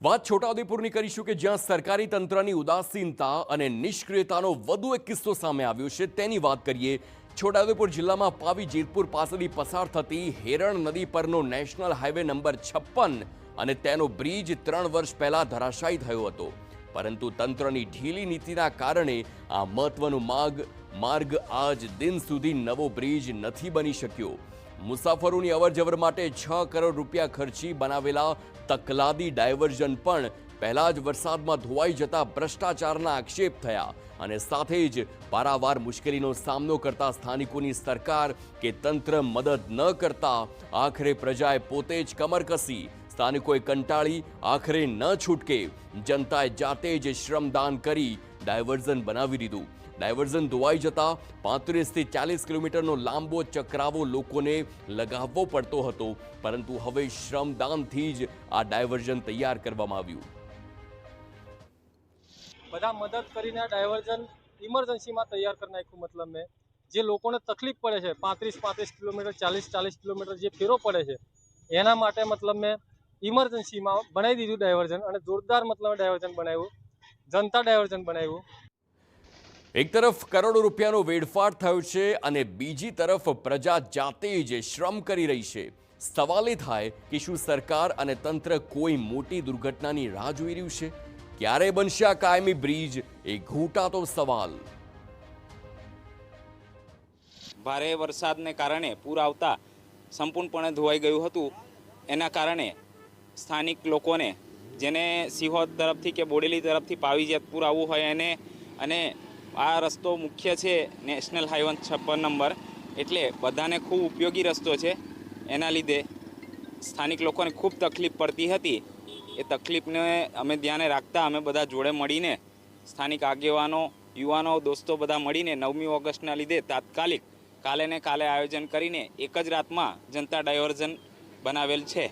વાત છોટાઉદેપુરની કરીશું કે જ્યાં સરકારી તંત્રની ઉદાસીનતા અને નિષ્ક્રિયતાનો વધુ એક કિસ્સો સામે આવ્યો છે તેની વાત કરીએ। છોટાઉદેપુર જિલ્લામાં પાવી જેતપુર પાસેથી પસાર થતી હેરણ નદી પરનો નેશનલ હાઈવે નંબર 56 અને તેનો બ્રિજ 3 વર્ષ પહેલા ધરાશાયી થયો હતો, પરંતુ તંત્રની ઢીલી નીતિના કારણે આ મહત્વનો માર્ગ આજ દિન સુધી નવો બ્રિજ નથી બની શક્યો। મુસાફરોની અવરજવર માટે 6 કરોડ રૂપિયા ખર્ચી બનાવેલા તકલાદી ડાયવર્ઝન પણ પહેલા જ વરસાદમાં ધોવાઈ જતા ભ્રષ્ટાચારના આક્ષેપ થયા અને સાથે જ પારાવાર મુશ્કેલીનો સામનો કરતા સ્થાનિકોની સરકાર કે તંત્ર મદદ ન કરતા આખરે પ્રજાએ પોતે જ કમર કસી। સ્થાનિકોએ કંટાળી આખરે ન છૂટકે જનતાએ જાતે જ શ્રમદાન કરી ડાયવર્ઝન બનાવી દીધું। ડાયવર્ઝન ધોવાઈ જતા 35 થી 40 કિલોમીટરનો લાંબો ચક્રાવો લોકોને લગાવવો પડતો હતો, પરંતુ હવે શ્રમદાનથી જ આ ડાયવર્ઝન તૈયાર કરવામાં આવ્યું। બધા મદદ કરીને આ ડાયવર્ઝન ઇમરજન્સીમાં તૈયાર કરી નાખ્યું। મતલબ મેં જે લોકોને તકલીફ પડે છે 35 કિલોમીટર 40 કિલોમીટર જે ફેરો પડે છે એના માટે મતલબ મેં ઇમરજન્સીમાં બનાવી દીધું ડાયવર્ઝન અને જોરદાર મતલબ ડાયવર્ઝન બનાવ્યું, જનતા ડાયવર્ઝન બનાવ્યું। એક તરફ કરોડો રૂપિયાનો વેડફાટ થયો છે અને બીજી તરફ પ્રજા જાતે જ શ્રમ કરી રહી છે। સવાલ એ થાય કે શું સરકાર અને તંત્ર કોઈ મોટી દુર્ઘટનાની રાહ જોઈ રહ્યું છે? ક્યારે બનશે આ કાયમી બ્રિજ? એ ઘૂંટાતો સવાલ। ભારે વરસાદને કારણે પૂર આવતા સંપૂર્ણપણે ધોવાઈ ગયું હતું। એના કારણે સ્થાનિક લોકોને જેને સિહોર તરફથી કે બોડેલી તરફથી પાવી જેતપુર આવવું હોય એને, અને આ રસ્તો મુખ્ય છે નેશનલ હાઈવે 56 નંબર, એટલે બધાને ખૂબ ઉપયોગી રસ્તો છે। એના લીધે સ્થાનિક લોકોને ખૂબ તકલીફ પડતી હતી। એ તકલીફને અમે ધ્યાને રાખતા અમે બધા જોડે મળીને સ્થાનિક આગેવાનો, યુવાનો, દોસ્તો બધા મળીને 9મી ઓગસ્ટના લીધે તાત્કાલિક કાલે ને કાલે આયોજન કરીને એક જ રાતમાં જનતા ડાયવર્ઝન બનાવેલ છે।